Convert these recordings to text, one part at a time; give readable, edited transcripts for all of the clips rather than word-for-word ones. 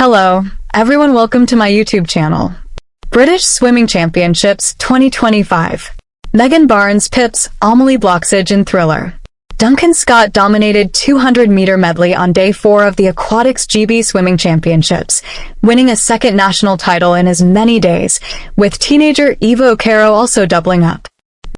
Hello, everyone, welcome to my YouTube channel. British Swimming Championships 2025. Megan Barnes pips Amelie Blocksidge in Thriller. Duncan Scott dominated 200m medley on day 4 of the Aquatics GB Swiming Championships, winning a second national title in as many days, with teenager Eva Okaro also doubling up.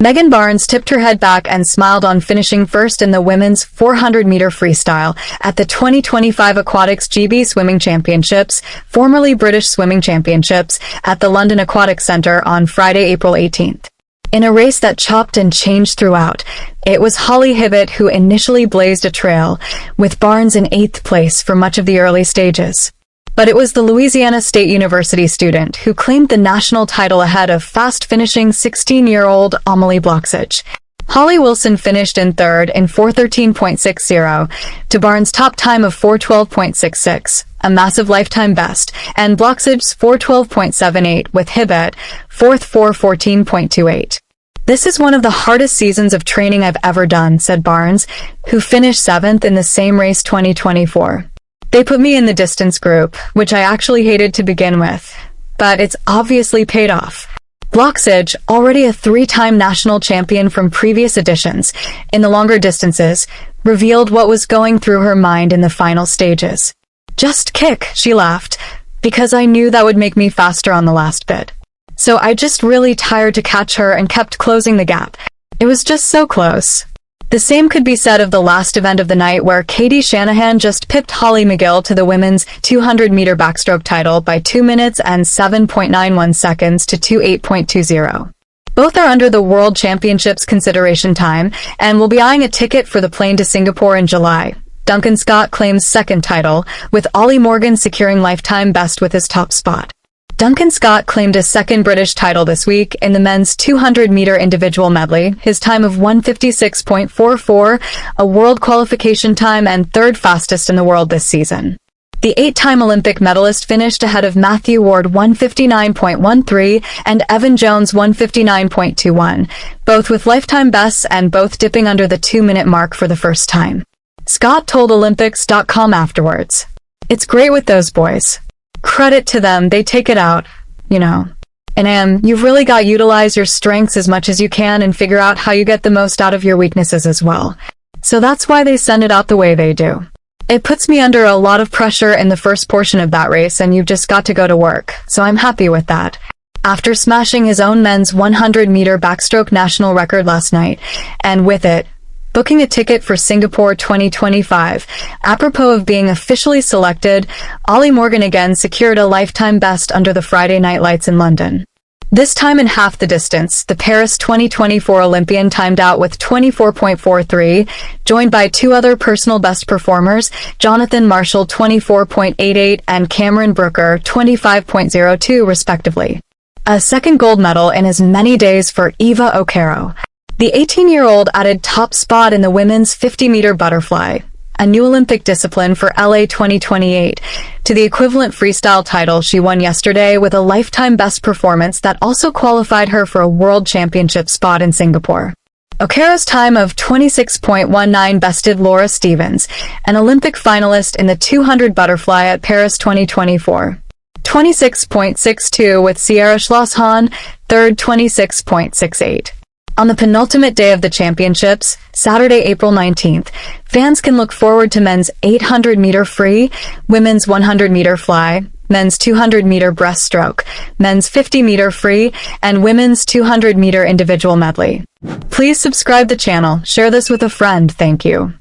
Megan Barnes tipped her head back and smiled on finishing first in the women's 400m freestyle at the 2025 Aquatics GB Swimming Championships, formerly British Swimming Championships, at the London Aquatics Centre on Friday, April 18th. In a race that chopped and changed throughout, it was Holly Hibbett who initially blazed a trail, with Barnes in 8th place for much of the early stages. But it was the Louisiana State University student who claimed the national title ahead of fast-finishing 16-year-old Amelie Blocksidge. Holly Wilson finished in third in 4:13.60 to Barnes' top time of 4:12.66, a massive lifetime best, and Blocksidge's 4:12.78 with Hibbett, fourth 4:14.28. This is one of the hardest seasons of training I've ever done, said Barnes, who finished 7th in the same race 2024. They put me in the distance group, which I actually hated to begin with, but it's obviously paid off. Blocksidge, already a 3-time national champion from previous editions, in the longer distances, revealed what was going through her mind in the final stages. "Just kick," she laughed, "because I knew that would make me faster on the last bit. So I just really tired to catch her and kept closing the gap. It was just so close." The same could be said of the last event of the night, where Katie Shanahan just pipped Holly McGill to the women's 200m backstroke title by 2 minutes and 7.91 seconds to 2:8.20. Both are under the World Championships consideration time and will be eyeing a ticket for the plane to Singapore in July. Duncan Scott claims second title, with Ollie Morgan securing lifetime best with his top spot. Duncan Scott claimed a second British title this week in the men's 200m individual medley, his time of 1:56.44, a world qualification time and third fastest in the world this season. The 8-time Olympic medalist finished ahead of Matthew Ward 1:59.13 and Evan Jones 1:59.21, both with lifetime bests and both dipping under the 2-minute mark for the first time. Scott told Olympics.com afterwards, "It's great with those boys. Credit to them, they take it out, you know. And you've really got to utilize your strengths as much as you can and figure out how you get the most out of your weaknesses as well. So that's why they send it out the way they do. It puts me under a lot of pressure in the first portion of that race, and you've just got to go to work, so I'm happy with that." After smashing his own men's 100m backstroke national record last night, and with it, booking a ticket for Singapore 2025. Apropos of being officially selected, Ollie Morgan again secured a lifetime best under the Friday night lights in London. This time in half the distance, the Paris 2024 Olympian timed out with 24.43, joined by 2 other personal best performers, Jonathan Marshall 24.88 and Cameron Brooker 25.02 respectively. A second gold medal in as many days for Eva Okaro. The 18-year-old added top spot in the women's 50m butterfly, a new Olympic discipline for LA 2028, to the equivalent freestyle title she won yesterday with a lifetime best performance that also qualified her for a World Championship spot in Singapore. Okaro's time of 26.19 bested Laura Stevens, an Olympic finalist in the 200 butterfly at Paris 2024. 26.62 with Sierra Schloss-Hahn, third 26.68. On the penultimate day of the championships, Saturday, April 19th, fans can look forward to men's 800m free, women's 100m fly, men's 200m breaststroke, men's 50m free, and women's 200m individual medley. Please subscribe the channel, share this with a friend, thank you.